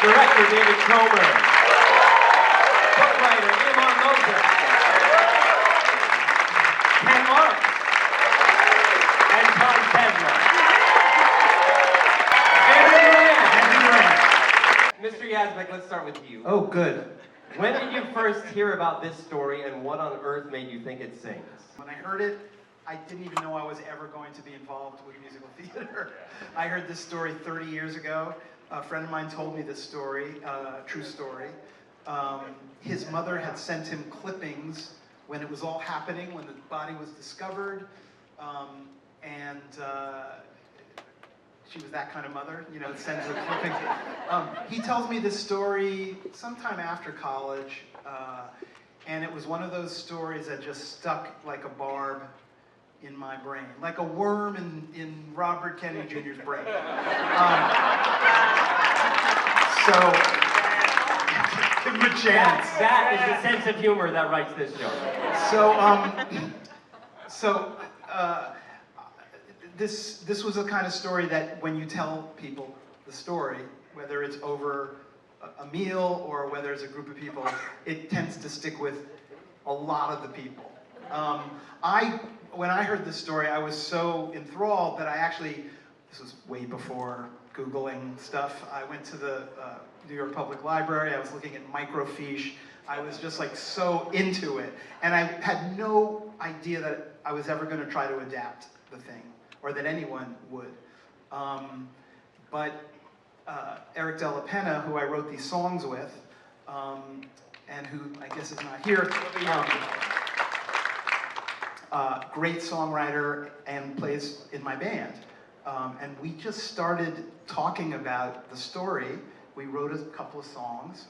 Director David Cromer. Co-writer Iman Moses. Ken Marks. And Tom Tedler. Andrew Moran. Mr. Yazbek, let's start with you. Oh, good. When did you first hear about this story, and what on earth made you think it sings? When I heard it, I didn't even know I was ever going to be involved with musical theater. I heard this story 30 years ago. A friend of mine told me this story, true story. His mother had sent him clippings when it was all happening, when the body was discovered, and she was that kind of mother, you know, sends her clippings. He tells me this story sometime after college, and it was one of those stories that just stuck like a barb in my brain, like a worm in Robert Kennedy Jr.'s brain. So, give him a chance. That is the sense of humor that writes this show. This was a kind of story that when you tell people the story, whether it's over a meal or whether it's a group of people, it tends to stick with a lot of the people. When I heard this story, I was so enthralled that I actually, this was way before Googling stuff, I went to the New York Public Library, I was looking at microfiche, I was just like so into it, and I had no idea that I was ever going to try to adapt the thing, or that anyone would. But Eric Della Penna, who I wrote these songs with, and who I guess is not here, great songwriter and plays in my band. And we just started talking about the story. We wrote a couple of songs.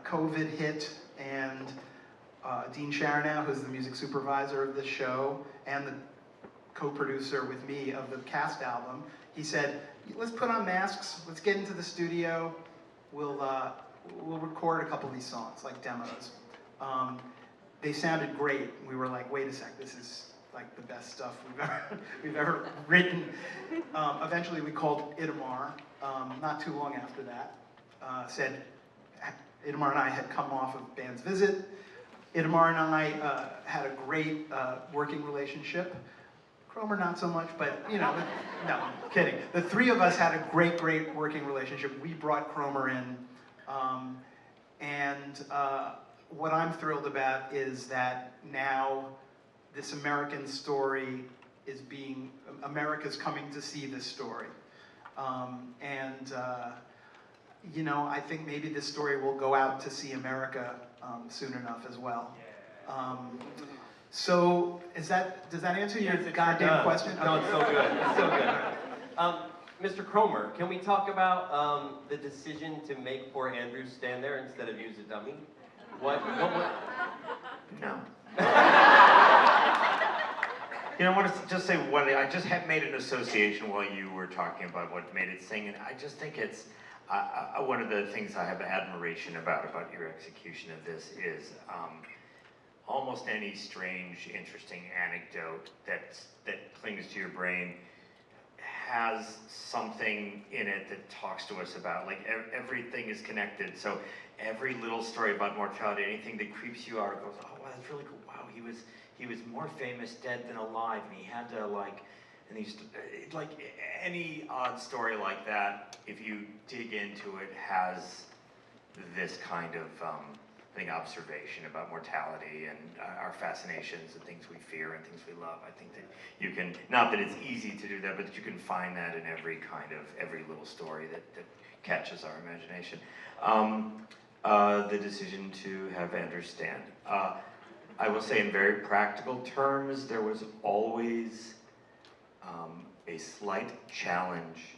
COVID hit, and Dean Sharonow, who's the music supervisor of this show, and the co-producer with me of the cast album, he said, let's put on masks, let's get into the studio, we'll record a couple of these songs, like demos. They sounded great. We were like, wait a sec, this is like the best stuff we've ever written. Eventually we called Itamar, not too long after that. Said, Itamar and I had come off of Band's Visit. Itamar and I had a great working relationship. Cromer not so much, but you know, no, kidding. The three of us had a great working relationship. We brought Cromer in, what I'm thrilled about is that now this American story is America's coming to see this story. You know, I think maybe this story will go out to see America soon enough as well. So, does that answer your goddamn question? No, it's so good. It's so good. Mr. Cromer, can we talk about the decision to make poor Andrew stand there instead of use a dummy? What? No. You know, I want to just say one thing. I just have made an association while you were talking about what made it sing, and I just think it's one of the things I have admiration about your execution of this is almost any strange, interesting anecdote that clings to your brain has something in it that talks to us about, like everything is connected. So every little story about mortality, anything that creeps you out, goes, oh, wow, that's really cool. Wow, he was more famous dead than alive, and he had to like any odd story like that, if you dig into it, has this kind of observation about mortality and our fascinations and things we fear and things we love. I think that you can, not that it's easy to do that, but that you can find that in every little story that catches our imagination. The decision to have Andrew stand. I will say in very practical terms, there was always a slight challenge.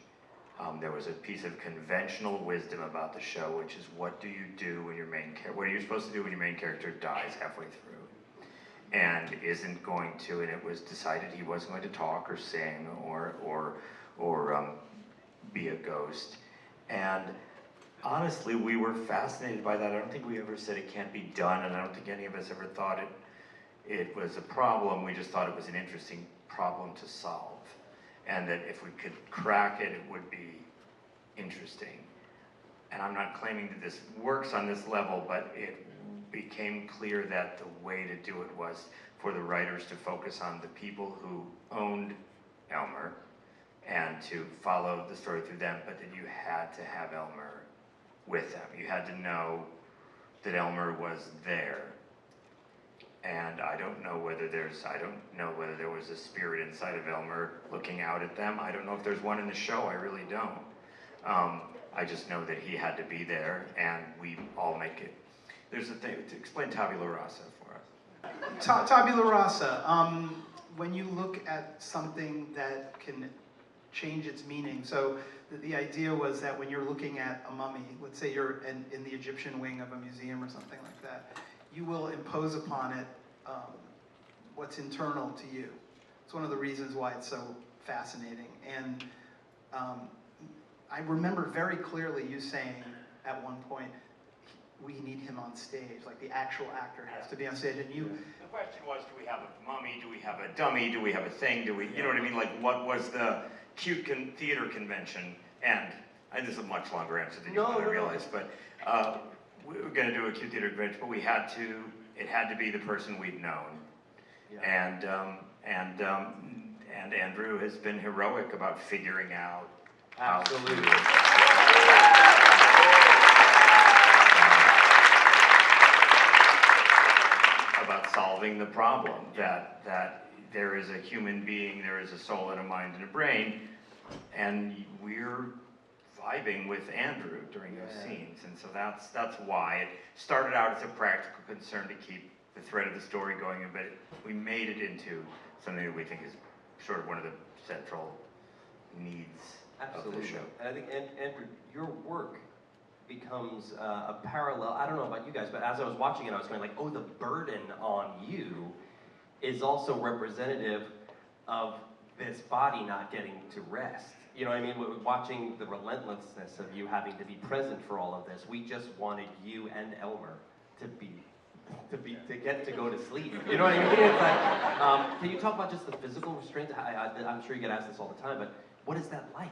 There was a piece of conventional wisdom about the show, which is what do you do when what are you supposed to do when your main character dies halfway through and isn't going to, and it was decided he wasn't going to talk or sing or be a ghost. And honestly, we were fascinated by that. I don't think we ever said it can't be done, and I don't think any of us ever thought it was a problem. We just thought it was an interesting problem to solve, and that if we could crack it, it would be interesting. and I'm not claiming that this works on this level, but it became clear that the way to do it was for the writers to focus on the people who owned Elmer and to follow the story through them, but that you had to have Elmer with them. You had to know that Elmer was there. And I don't know whether there was a spirit inside of Elmer looking out at them. I don't know if there's one in the show, I really don't. I just know that he had to be there, and we all make it. There's a thing, to explain Tabula Rasa for us. Tabula Rasa, when you look at something that can change its meaning, so the idea was that when you're looking at a mummy, let's say you're in the Egyptian wing of a museum or something like that, you will impose upon it what's internal to you. It's one of the reasons why it's so fascinating. And I remember very clearly you saying at one point, we need him on stage, like the actual actor has to be on stage, and you... The question was, do we have a mummy, do we have a dummy, do we have a thing, do we, you know what I mean, like what was the cute theater convention, and this is a much longer answer than you want to realize, but we were going to do a cute theater convention, but it had to be the person we'd known, and Andrew has been heroic about figuring out how about solving the problem that there is a human being, there is a soul and a mind and a brain, and we're vibing with Andrew during those scenes, and so that's why it started out as a practical concern to keep the thread of the story going, but we made it into something that we think is sort of one of the central needs of the show. And I think, Andrew, your work becomes a parallel. I don't know about you guys, but as I was watching it, I was going like, oh, the burden on you is also representative of this body not getting to rest. You know what I mean? Watching the relentlessness of you having to be present for all of this, we just wanted you and Elmer to get to go to sleep. You know what I mean? It's like, can you talk about just the physical restraint? I'm sure you get asked this all the time, but what is that like?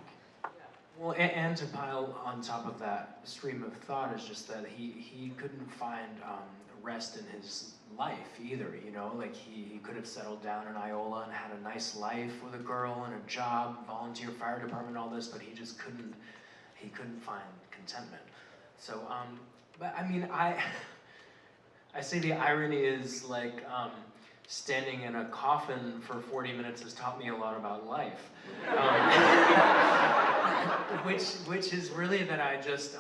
Well, and to pile on top of that stream of thought is just that he couldn't find rest in his life either, you know? Like he could have settled down in Iola and had a nice life with a girl and a job, volunteer fire department, all this, but he just couldn't find contentment. So, but I mean, I say the irony is like, standing in a coffin for 40 minutes has taught me a lot about life. Which is really that I just,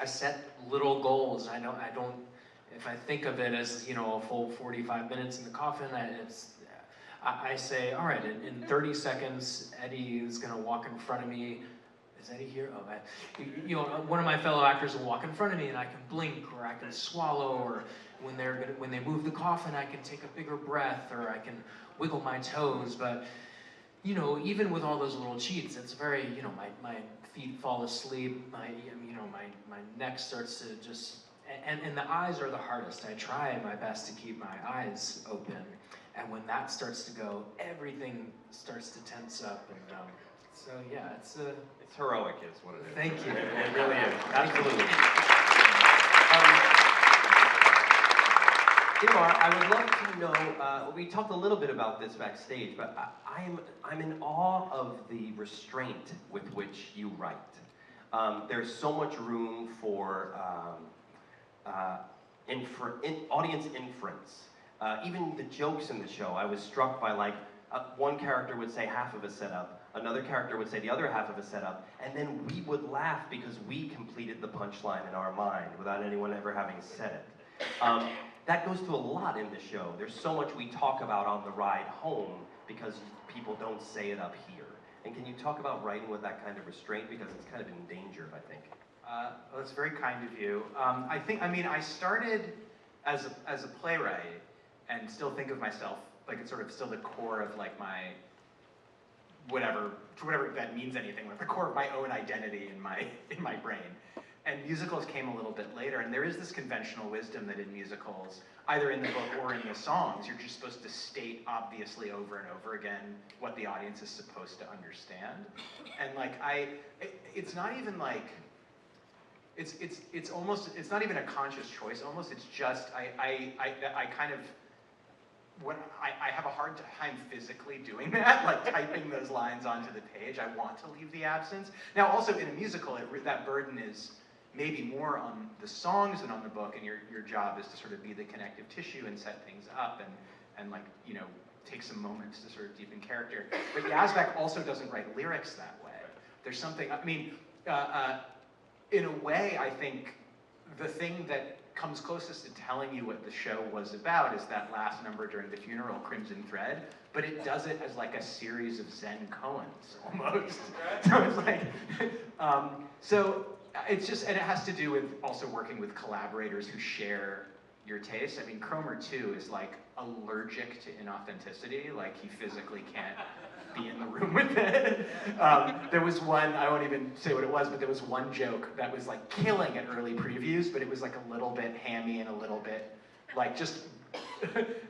I set little goals. I don't, if I think of it as, you know, a full 45 minutes in the coffin, I say, all right, in 30 seconds, Eddie is gonna walk in front of me. Is Eddie here? Oh, you know, one of my fellow actors will walk in front of me and I can blink, or I can swallow, or when they move the coffin, I can take a bigger breath, or I can wiggle my toes. But, you know, even with all those little cheats, it's very, you know, my feet fall asleep, my neck starts to just, and the eyes are the hardest. I try my best to keep my eyes open, and when that starts to go, everything starts to tense up, and so yeah, it's heroic is what it is. Thank you. It really is. Absolutely. Imar, I would love to know, we talked a little bit about this backstage, but I'm in awe of the restraint with which you write. There's so much room for audience inference. Even the jokes in the show, I was struck by, like, one character would say half of a setup, another character would say the other half of a setup, and then we would laugh because we completed the punchline in our mind without anyone ever having said it. That goes to a lot in the show. There's so much we talk about on the ride home because people don't say it up here. And can you talk about writing with that kind of restraint? Because it's kind of endangered, I think. Well, that's very kind of you. I started as a playwright and still think of myself like it's sort of still the core of like my, whatever that means anything, like the core of my own identity in my brain. And musicals came a little bit later, and there is this conventional wisdom that in musicals, either in the book or in the songs, you're just supposed to state obviously over and over again what the audience is supposed to understand. And like it's not even like, it's almost, it's not even a conscious choice. Almost, it's just I kind of. I have a hard time physically doing that, like typing those lines onto the page. I want to leave the absence. Now, also in a musical, that burden is maybe more on the songs than on the book, and your job is to sort of be the connective tissue and set things up and like, you know, take some moments to sort of deepen character. But Yazbek also doesn't write lyrics that way. There's something, I mean, in a way, I think the thing that comes closest to telling you what the show was about is that last number during the funeral, Crimson Thread, but it does it as like a series of Zen koans, almost. So it's like, so it's just, and it has to do with also working with collaborators who share your taste. I mean, Cromer too is like allergic to inauthenticity, like he physically can't be in the room with it. There was one, I won't even say what it was, but there was one joke that was like killing at early previews, but it was like a little bit hammy and a little bit like just,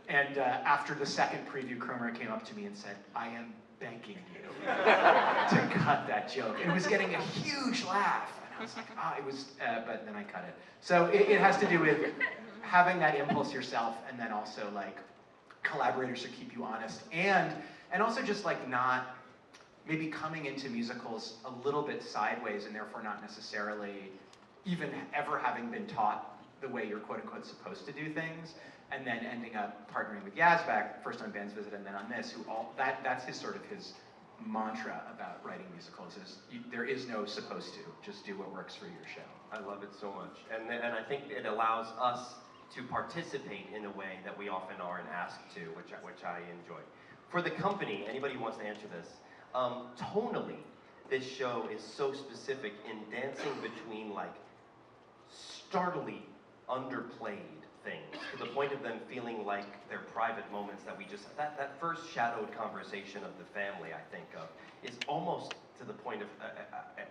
and after the second preview, Cromer came up to me and said, "I am begging you to cut that joke." It was getting a huge laugh. And I was like, it was, but then I cut it. So it has to do with having that impulse yourself, and then also like collaborators who keep you honest, and also just like not, maybe coming into musicals a little bit sideways and therefore not necessarily even ever having been taught the way you're quote unquote supposed to do things, and then ending up partnering with Yazbek, first on Band's Visit and then on this, that's his sort of his mantra about writing musicals is there is no supposed to, just do what works for your show. I love it so much. And I think it allows us to participate in a way that we often aren't asked to, which I enjoy. For the company, anybody who wants to answer this, tonally, this show is so specific in dancing between like startlingly underplayed things, to the point of them feeling like they're private moments that we just, that first shadowed conversation of the family, I think of, is almost to the point of,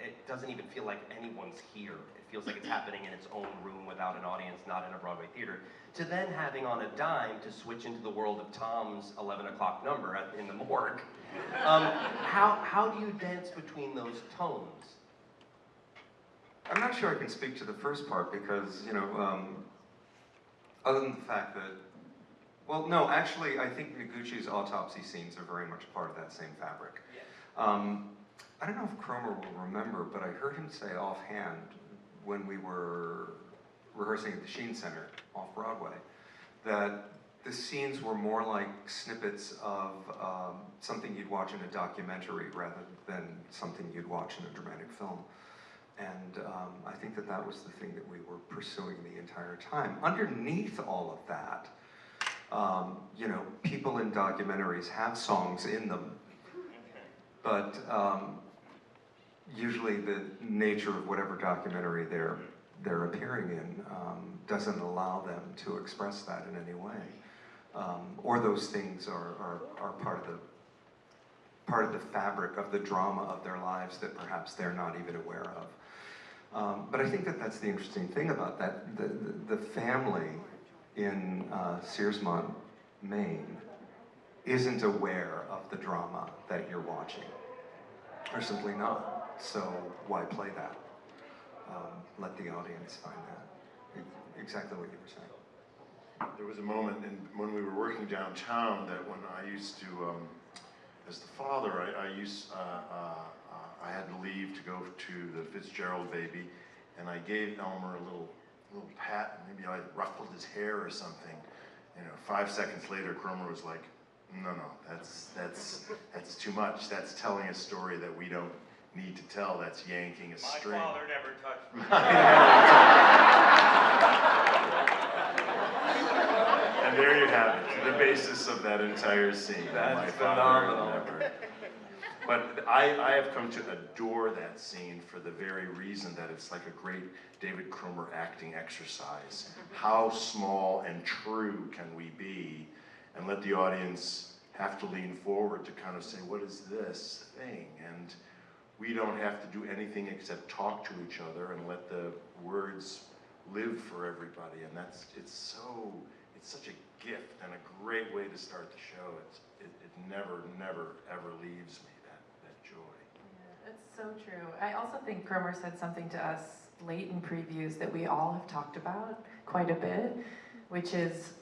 it doesn't even feel like anyone's here. It feels like it's happening in its own room without an audience, not in a Broadway theater. To then having on a dime to switch into the world of Tom's 11 o'clock number in the morgue. How do you dance between those tones? I'm not sure I can speak to the first part because, you know, other than the fact that, well, no, actually, I think Noguchi's autopsy scenes are very much part of that same fabric. I don't know if Cromer will remember, but I heard him say offhand when we were rehearsing at the Sheen Center off Broadway that the scenes were more like snippets of something you'd watch in a documentary rather than something you'd watch in a dramatic film. And I think that that was the thing that we were pursuing the entire time. Underneath all of that, you know, people in documentaries have songs in them, but usually the nature of whatever documentary they're appearing in doesn't allow them to express that in any way. Or those things are part of the fabric of the drama of their lives that perhaps they're not even aware of. But I think that that's the interesting thing about that. The family in Searsmont, Maine, isn't aware of the drama that you're watching. They're simply not. So why play that? Let the audience find that. Exactly what you were saying. There was a moment when we were working downtown that when I used to, as the father, I had to leave to go to the Fitzgerald baby, and I gave Elmer a little pat, and maybe I ruffled his hair or something. You know, 5 seconds later, Cromer was like, "No, that's too much. That's telling a story that we don't need to tell. That's yanking a string." My father never touched me. And there you have it, the basis of that entire scene. That's My phenomenal. father never. But I have come to adore that scene for the very reason that it's like a great David Cromer acting exercise. How small and true can we be, and let the audience have to lean forward to kind of say, what is this thing? And we don't have to do anything except talk to each other and let the words live for everybody. And it's such a gift and a great way to start the show. It never, ever leaves me, that joy. Yeah, it's so true. I also think Cromer said something to us late in previews that we all have talked about quite a bit, which is,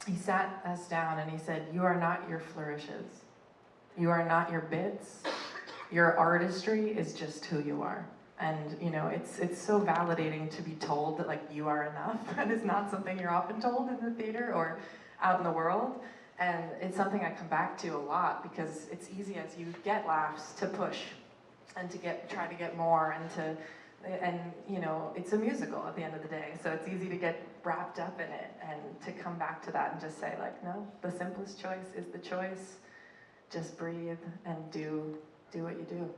he sat us down and he said, you are not your flourishes. You are not your bits. Your artistry is just who you are. And you know, it's so validating to be told that like you are enough. That is not something you're often told in the theater or out in the world. And it's something I come back to a lot because it's easy as you get laughs to push and to try to get more and you know, it's a musical at the end of the day. So it's easy to get wrapped up in it and to come back to that and just say like, no, the simplest choice is the choice. Just breathe and do what you do.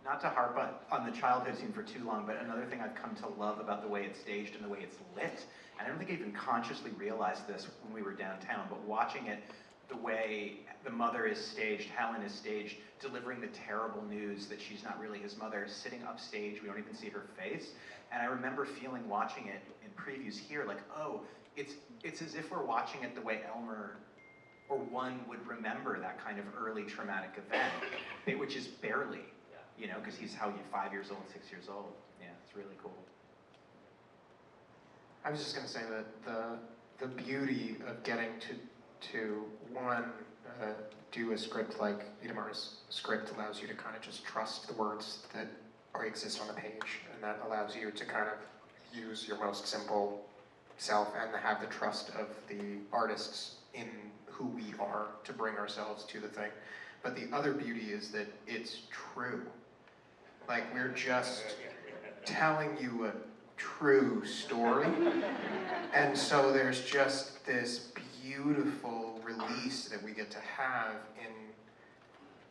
Not to harp on the childhood scene for too long, but another thing I've come to love about the way it's staged and the way it's lit, and I don't think I even consciously realized this when we were downtown, but watching it, the way the mother is staged, Helen is staged, delivering the terrible news that she's not really his mother, sitting upstage, we don't even see her face, and I remember feeling watching it in previews here, like, oh, it's as if we're watching it the way Elmer or one would remember that kind of early traumatic event, which is barely. You know, because he's 5 years old, 6 years old. Yeah, it's really cool. I was just going to say that the beauty of getting to one, do a script like Idamar's script allows you to kind of just trust the words that exist on the page, and that allows you to kind of use your most simple self and have the trust of the artists in who we are to bring ourselves to the thing. But the other beauty is that it's true. Like, we're just telling you a true story. And so there's just this beautiful release that we get to have in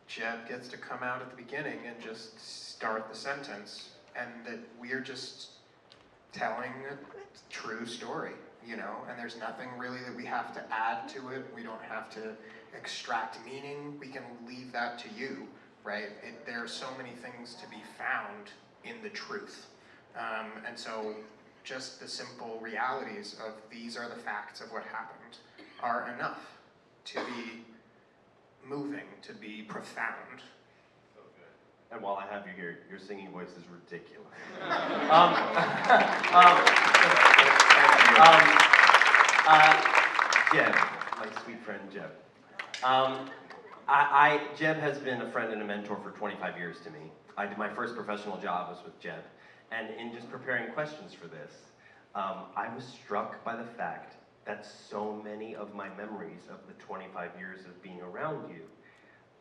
Jeb gets to come out at the beginning and just start the sentence. And that we're just telling a true story, you know? And there's nothing really that we have to add to it. We don't have to extract meaning. We can leave that to you. Right? There are so many things to be found in the truth. And so just the simple realities of these are the facts of what happened are enough to be moving, to be profound. So good. And while I have you here, your singing voice is ridiculous. Jeb, my sweet friend Jeb. Jeb has been a friend and a mentor for 25 years to me. My first professional job was with Jeb. And in just preparing questions for this, I was struck by the fact that so many of my memories of the 25 years of being around you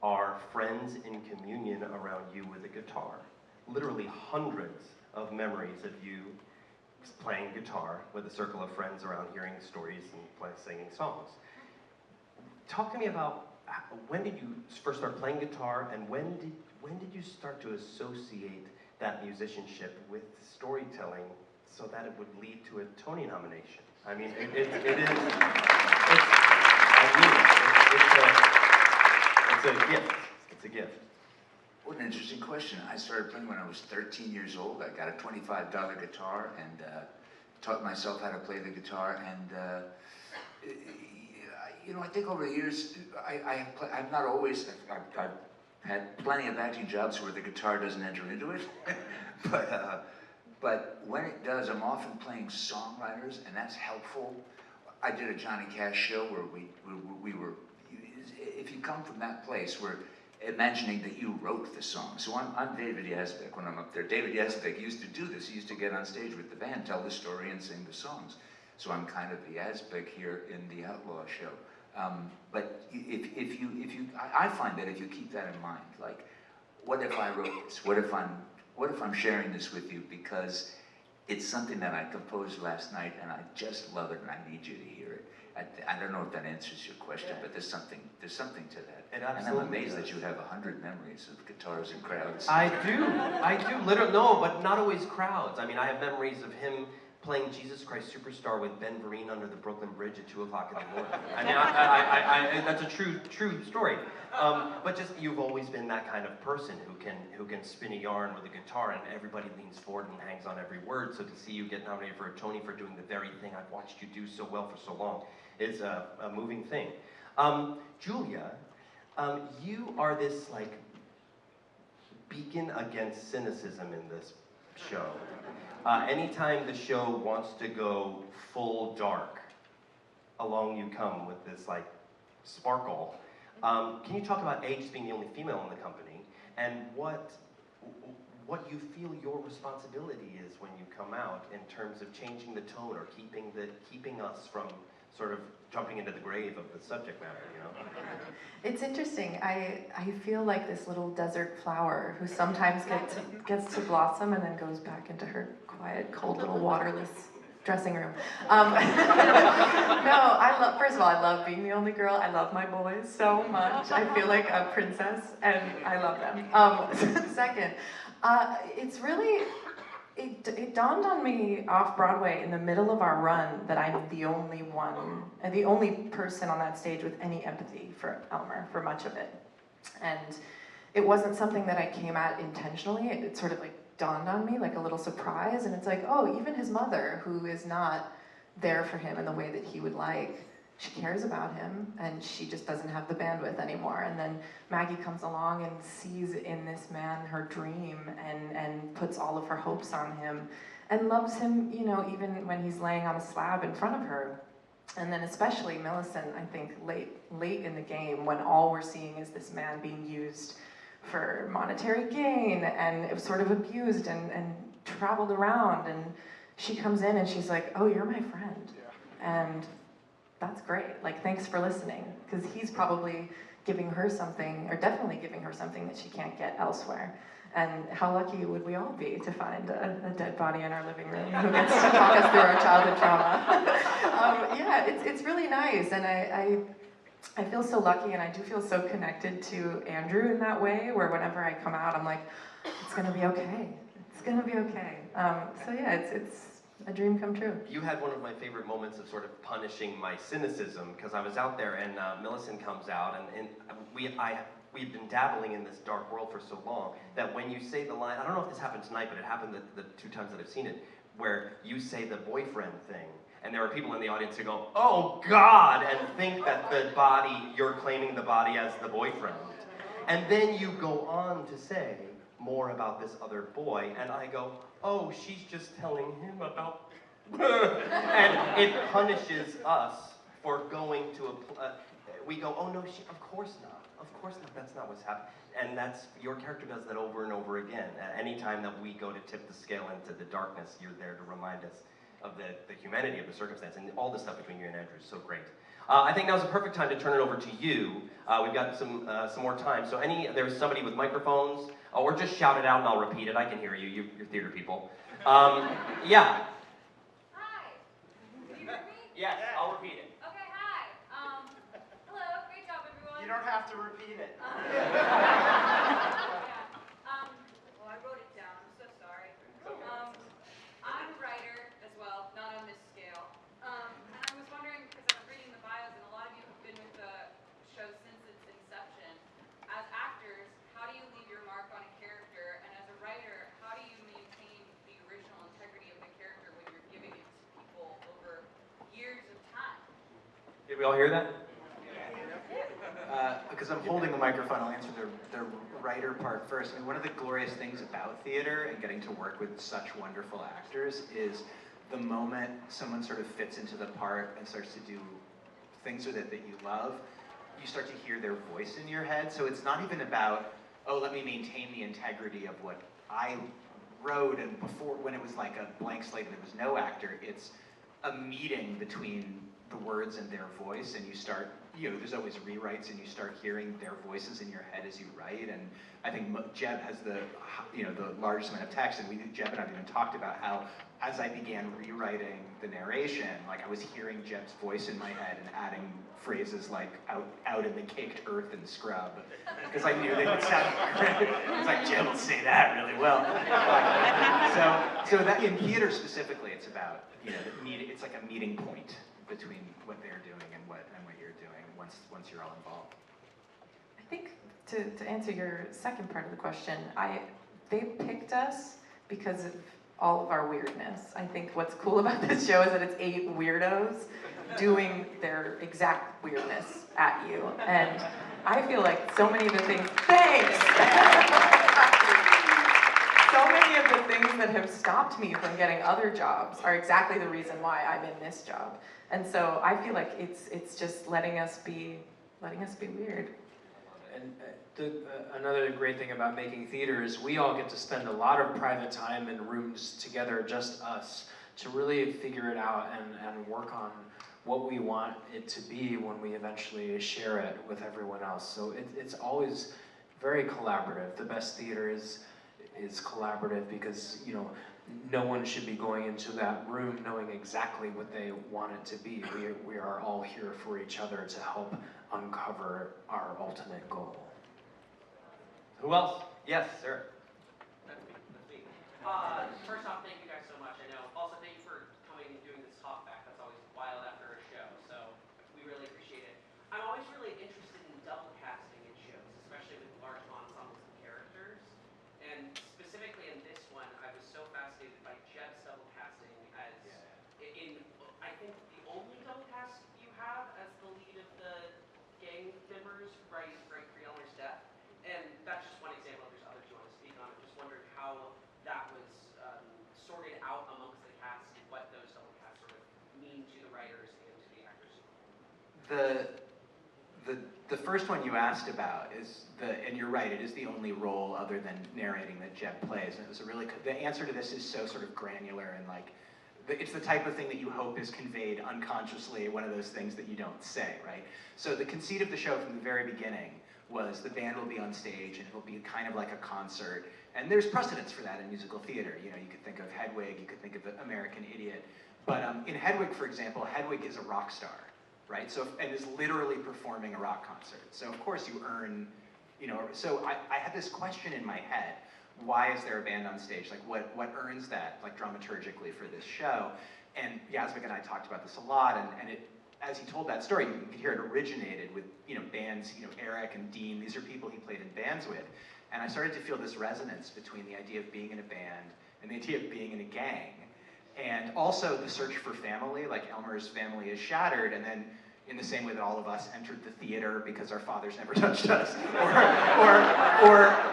are friends in communion around you with a guitar. Literally hundreds of memories of you playing guitar with a circle of friends around hearing stories and singing songs. Talk to me about when did you first start playing guitar, and when did you start to associate that musicianship with storytelling so that it would lead to a Tony nomination? I mean, it's a gift. It's a gift. What an interesting question. I started playing when I was 13 years old. I got a $25 guitar and taught myself how to play the guitar. And you know, I think over the years, I've not always, I've had plenty of acting jobs where the guitar doesn't enter into it. But when it does, I'm often playing songwriters, and that's helpful. I did a Johnny Cash show where we were, if you come from that place, we're imagining that you wrote the song. So I'm David Yazbek when I'm up there. David Yazbek used to do this. He used to get on stage with the band, tell the story, and sing the songs. So I'm kind of the Yazbek here in the Outlaw show. But I find that if you keep that in mind, like, what if I wrote this? What if I'm sharing this with you because it's something that I composed last night and I just love it and I need you to hear it. I don't know if that answers your question, but there's something to that. It and I'm amazed does. that you have 100 memories of guitars and crowds. I do, literally, no, but not always crowds. I mean, I have memories of him playing Jesus Christ Superstar with Ben Vereen under the Brooklyn Bridge at 2 o'clock in the morning. I mean, that's a true story. But just, you've always been that kind of person who can spin a yarn with a guitar and everybody leans forward and hangs on every word. So to see you get nominated for a Tony for doing the very thing I've watched you do so well for so long is a moving thing. Julia, you are this like beacon against cynicism in this show. Anytime the show wants to go full dark, along you come with this like sparkle. Can you talk about Age being the only female in the company, and what you feel your responsibility is when you come out in terms of changing the tone or keeping us from sort of jumping into the grave of the subject matter, you know? It's interesting. I feel like this little desert flower who sometimes gets to blossom and then goes back into her quiet, cold little waterless dressing room. No, first of all, I love being the only girl. I love my boys so much. I feel like a princess, and I love them. Second, it's really, it dawned on me off-Broadway in the middle of our run that I'm the only one, the only person on that stage with any empathy for Elmer for much of it. And it wasn't something that I came at intentionally. It sort of like dawned on me like a little surprise, and it's like, oh, even his mother, who is not there for him in the way that he would like, she cares about him, and she just doesn't have the bandwidth anymore. And then Maggie comes along and sees in this man her dream, and puts all of her hopes on him, and loves him, you know, even when he's laying on a slab in front of her. And then especially Millicent, I think, late in the game, when all we're seeing is this man being used for monetary gain, and it was sort of abused and traveled around, and she comes in and she's like, oh, you're my friend. Yeah. And that's great, like, thanks for listening, because he's probably giving her something, or definitely giving her something that she can't get elsewhere. And how lucky would we all be to find a dead body in our living room who gets to talk us through our childhood trauma. Yeah, it's really nice, and I feel so lucky, and I do feel so connected to Andrew in that way, where whenever I come out, I'm like, it's gonna be okay. It's gonna be okay. So yeah, it's a dream come true. You had one of my favorite moments of sort of punishing my cynicism, because I was out there and Millicent comes out, and we've been dabbling in this dark world for so long that when you say the line, I don't know if this happened tonight, but it happened the 2 times that I've seen it, where you say the boyfriend thing, and there are people in the audience who go, oh God, and think that the body, you're claiming the body as the boyfriend. And then you go on to say more about this other boy, and I go, oh, she's just telling him about and it punishes us for going to we go, oh no, of course not, that's not what's happening. And your character does that over and over again. Anytime that we go to tip the scale into the darkness, you're there to remind us of the humanity of the circumstance, and all the stuff between you and Andrew is so great. I think now's the perfect time to turn it over to you. We've got some more time. So there's somebody with microphones, or just shout it out and I'll repeat it. I can hear you. You're theater people. Yeah. Hi. Can you hear me? Yes, I'll repeat it. Okay, hi. Hello. Great job, everyone. You don't have to repeat it. Well, I wrote it down. I'm so sorry. I'm a writer as well, not on this scale. And I was wondering, because I was reading the bios, and a lot of you have been with the show since its inception. As actors, how do you leave your mark on a character? And as a writer, how do you maintain the original integrity of the character when you're giving it to people over years of time? Did we all hear that? Because I'm holding the microphone, I'll answer the writer part first. I mean, one of the glorious things about theater and getting to work with such wonderful actors is the moment someone sort of fits into the part and starts to do things with it that you love, you start to hear their voice in your head. So it's not even about, oh, let me maintain the integrity of what I wrote, and before, when it was like a blank slate and there was no actor, it's a meeting between the words and their voice, and you start, there's always rewrites, and you start hearing their voices in your head as you write. And I think Jeb has the largest amount of text, and Jeb and I've even talked about how, as I began rewriting the narration, like I was hearing Jeb's voice in my head and adding phrases like out in the caked earth and scrub, because I knew they would sound great. It's like, Jeb will say that really well. So that in theater specifically, it's about, it's like a meeting point between what they're doing and what you're doing once you're all involved. I think to answer your second part of the question, they picked us because of all of our weirdness. I think what's cool about this show is that it's 8 weirdos doing their exact weirdness at you. And I feel like so many of the things, thanks! So many of the things that have stopped me from getting other jobs are exactly the reason why I'm in this job. And so I feel like it's just letting us be weird. And another great thing about making theater is we all get to spend a lot of private time in rooms together, just us, to really figure it out and work on what we want it to be when we eventually share it with everyone else. So it's always very collaborative. The best theater is collaborative because, you know, no one should be going into that room knowing exactly what they want it to be. We are all here for each other to help uncover our ultimate goal. Who else? Yes, sir. That's me. First off, thank you guys so much. I know. Also, thank you for coming and doing this talkback. That's always wild after a show, so we really appreciate it. I'm always really interested in double casting in shows, especially with large ensembles of characters. And specifically in this one, I was so fascinated by Jeb's double casting as in, I think, the only double cast you have as the lead of the gang members right for Elmer's death. And that's just one example. If there's others you want to speak on. I'm just wondering how that was sorted out amongst the cast and what those double casts sort of mean to the writers and to the actors. The first one you asked about is and you're right, it is the only role other than narrating that Jeb plays. And it was the answer to this is so sort of granular and like, it's the type of thing that you hope is conveyed unconsciously, one of those things that you don't say, right? So the conceit of the show from the very beginning was the band will be on stage and it'll be kind of like a concert. And there's precedence for that in musical theater. You know, you could think of Hedwig, you could think of American Idiot. But in Hedwig, for example, Hedwig is a rock star, right? So, and is literally performing a rock concert. So of course you earn, you know, so I had this question in my head. Why is there a band on stage? Like what earns that, like dramaturgically for this show? And Yasmik and I talked about this a lot, and it, as he told that story, you could hear it originated with, you know, bands, you know, Eric and Dean, these are people he played in bands with. And I started to feel this resonance between the idea of being in a band and the idea of being in a gang. And also the search for family, like Elmer's family is shattered, and then in the same way that all of us entered the theater because our fathers never touched us,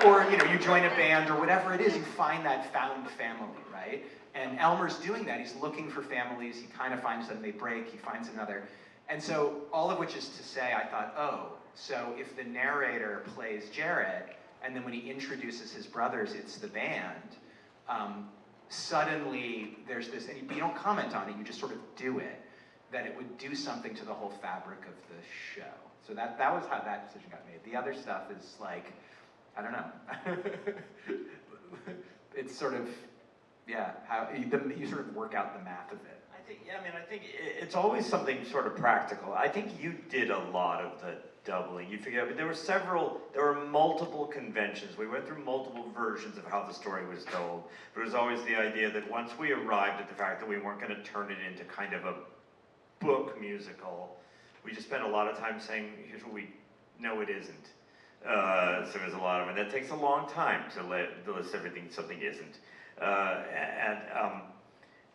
or you know, you join a band or whatever it is, you find that found family, right? And Elmer's doing that. He's looking for families. He kind of finds them, they break, he finds another. And so all of which is to say, I thought, oh, so if the narrator plays Jared, and then when he introduces his brothers, it's the band, suddenly there's this, and you don't comment on it, you just sort of do it, that it would do something to the whole fabric of the show. So that was how that decision got made. The other stuff is like, I don't know. It's sort of, yeah, how you sort of work out the math of it. I think it's always something sort of practical. I think you did a lot of the doubling. You figure out, but there were multiple conventions. We went through multiple versions of how the story was told. But it was always the idea that once we arrived at the fact that we weren't going to turn it into kind of a book musical, we just spent a lot of time saying, here's what we know it isn't. So there's a lot of it. That takes a long time to list everything something isn't.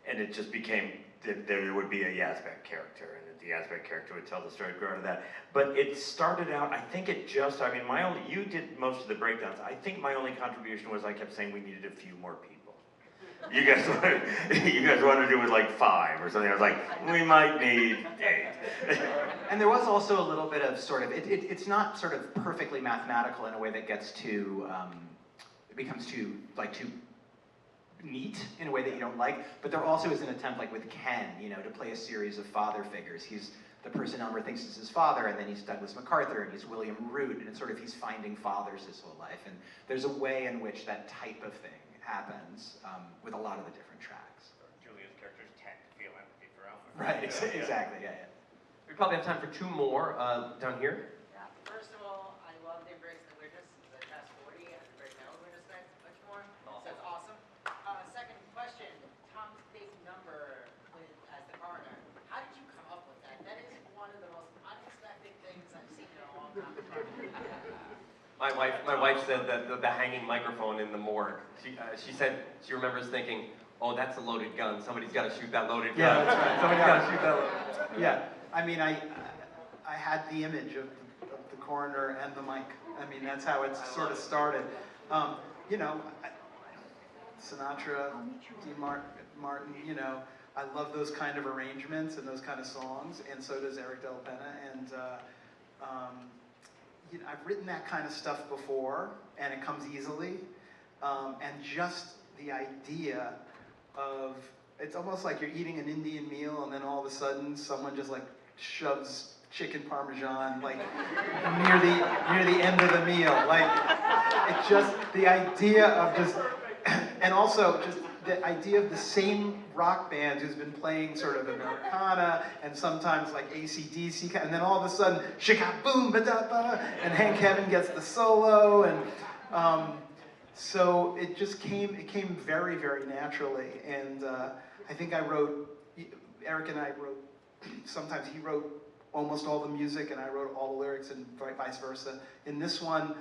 And it just became that there would be a Yazbek character, and that the Yazbek character would tell the story, grow out of that. But it started out, I think it just, I mean, you did most of the breakdowns. I think my only contribution was I kept saying we needed a few more people. You guys wanted to do it like 5 or something. I was like, we might need 8. And there was also a little bit of sort of, it's not sort of perfectly mathematical in a way that gets too, it becomes too neat in a way that you don't like, but there also is an attempt, like with Ken, you know, to play a series of father figures. He's the person Elmer thinks is his father, and then he's Douglas MacArthur, and he's William Root, and it's sort of he's finding fathers his whole life. And there's a way in which that type of thing happens with a lot of the different tracks. Julia's character's tend to feel empathy for Elmer. Right, exactly, yeah. We probably have time for 2 more down here. Yeah. First of all, I love the Embracing the Weirdness, the past 40 and the Break Metal Weirdness much more. So that's awesome. Second question, Tom's big number as the coroner. How did you come up with that? That is one of the most unexpected things I've seen in a long time. My wife said that the hanging microphone in the morgue. She said she remembers thinking, oh, that's a loaded gun. Somebody's got to shoot that loaded gun. Yeah, that's right. Somebody's got to shoot that loaded gun. Yeah, I mean, I had the image of the coroner and the mic. I mean, that's how it sort of started. You know, Sinatra, Martin, you know, I love those kind of arrangements and those kind of songs, and so does Eric Della Penna. And you know, I've written that kind of stuff before, and it comes easily. And just the idea of, it's almost like you're eating an Indian meal, and then all of a sudden someone just like shoves chicken parmesan like near the end of the meal. Like, it's just the idea of just, and also just the idea of the same rock band who's been playing sort of Americana and sometimes like AC/DC, and then all of a sudden, shika-boom, ba-da-ba, and Hank Kevin gets the solo, and so it just came very, very naturally. And I think Eric and I wrote, sometimes he wrote almost all the music and I wrote all the lyrics and vice versa. In this one,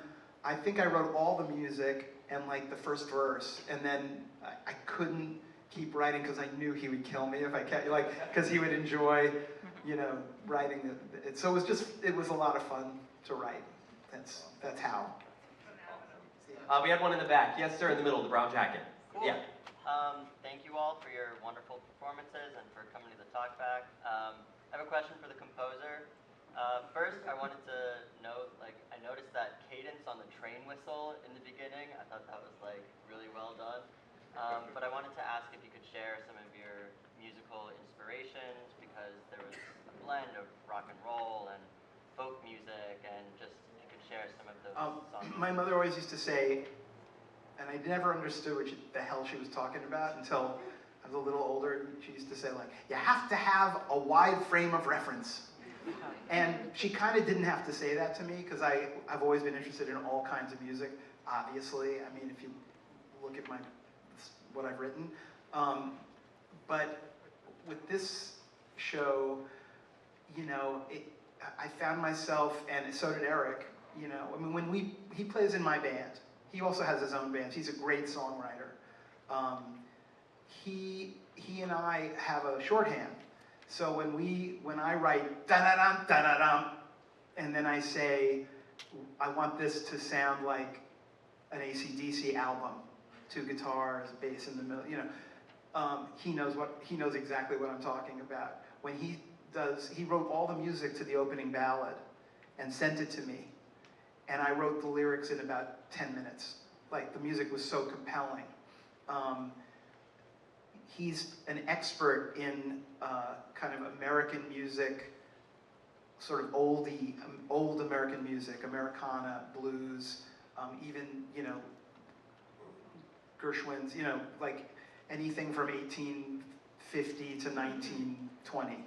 I think I wrote all the music and like the first verse, and then I couldn't keep writing because I knew he would kill me if I kept, like, because he would enjoy, you know, writing it. So it was a lot of fun to write. That's how. We had one in the back. Yes, sir, in the middle, the brown jacket. Cool. Yeah. Thank you all for your wonderful performances and for coming to the Talkback. I have a question for the composer. First, I wanted to note, like, I noticed that cadence on the train whistle in the beginning. I thought that was, like, really well done. But I wanted to ask if you could share some of your musical inspirations, because there was a blend of rock and roll and folk music, and just if you could share some of those songs. My mother always used to say, and I never understood what the hell she was talking about until I was a little older. She used to say, like, you have to have a wide frame of reference. And she kind of didn't have to say that to me, because I've always been interested in all kinds of music, obviously. I mean, if you look at what I've written. But with this show, you know, I found myself, and so did Eric, you know, I mean, when he plays in my band. He also has his own band. He's a great songwriter. He and I have a shorthand. So when I write da-da-dum, da-da-dum, and then I say, I want this to sound like an AC/DC album, 2 guitars, bass in the middle, you know, he knows exactly what I'm talking about. When he wrote all the music to the opening ballad and sent it to me, and I wrote the lyrics in about 10 minutes. Like, the music was so compelling. He's an expert in kind of American music, sort of old American music, Americana, blues, even, you know, Gershwin's, you know, like anything from 1850 to 1920.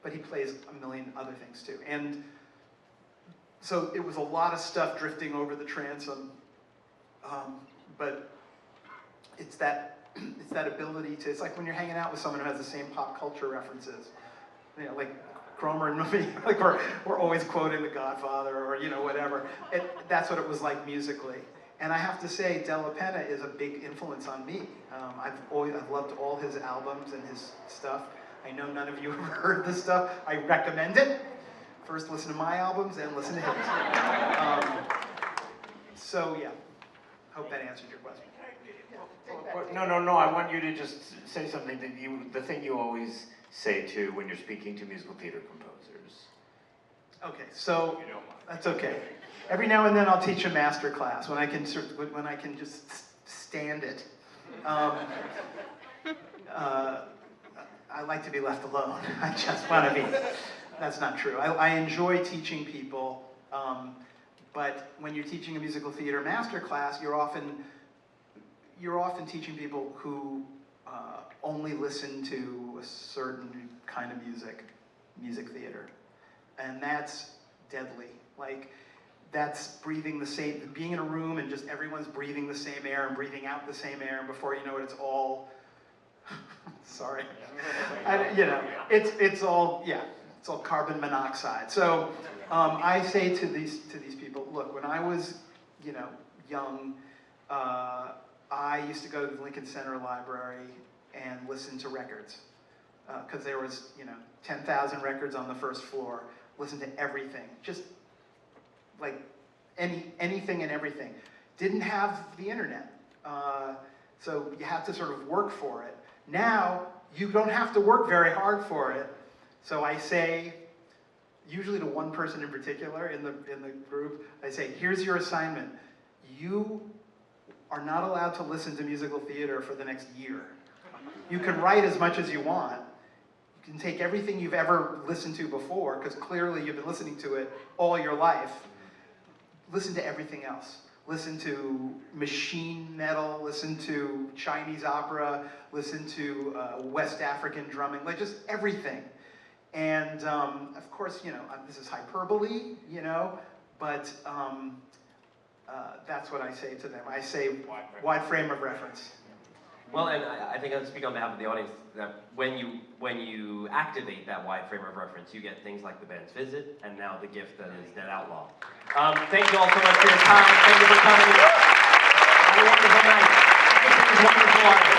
But he plays a million other things too. And so it was a lot of stuff drifting over the transom, but it's that ability to, it's like when you're hanging out with someone who has the same pop culture references, you know, like Cromer and me, like we're always quoting The Godfather or, you know, whatever. That's what it was like musically. And I have to say, Della Penna is a big influence on me. I've loved all his albums and his stuff. I know none of you have heard this stuff. I recommend it. First listen to my albums, then listen to his. So yeah, hope that answered your question. No, I want you to just say something that the thing you always say too when you're speaking to musical theater composers. Okay, so that's okay. Every now and then I'll teach a master class when I can just stand it. I like to be left alone. I just want to be. That's not true. I enjoy teaching people, but when you're teaching a musical theater master class, you're often teaching people who only listen to a certain kind of music theater, and that's deadly. Like, that's breathing the same, being in a room and just everyone's breathing the same air and breathing out the same air, and before you know it, it's all. Sorry, you know, it's all carbon monoxide. So I say to these people, look, when I was, you know, young, I used to go to the Lincoln Center Library and listen to records because there was, you know, 10,000 records on the first floor. Listen to everything, just like anything and everything. Didn't have the internet. So you have to sort of work for it. Now, you don't have to work very hard for it. So I say, usually to one person in particular in the group, I say, here's your assignment. You are not allowed to listen to musical theater for the next year. You can write as much as you want. You can take everything you've ever listened to before, because clearly you've been listening to it all your life. Listen to everything else. Listen to machine metal, listen to Chinese opera, listen to West African drumming, like just everything. And of course, you know, this is hyperbole, you know, but that's what I say to them. I say wide frame of reference. Well, and I think I'll speak on behalf of the audience that when you activate that wide frame of reference, you get things like the band's visit, and now the gift that is Dead Outlaw. Thank you all so much for your time. Thank you for coming. Have a wonderful night. This is wonderful art.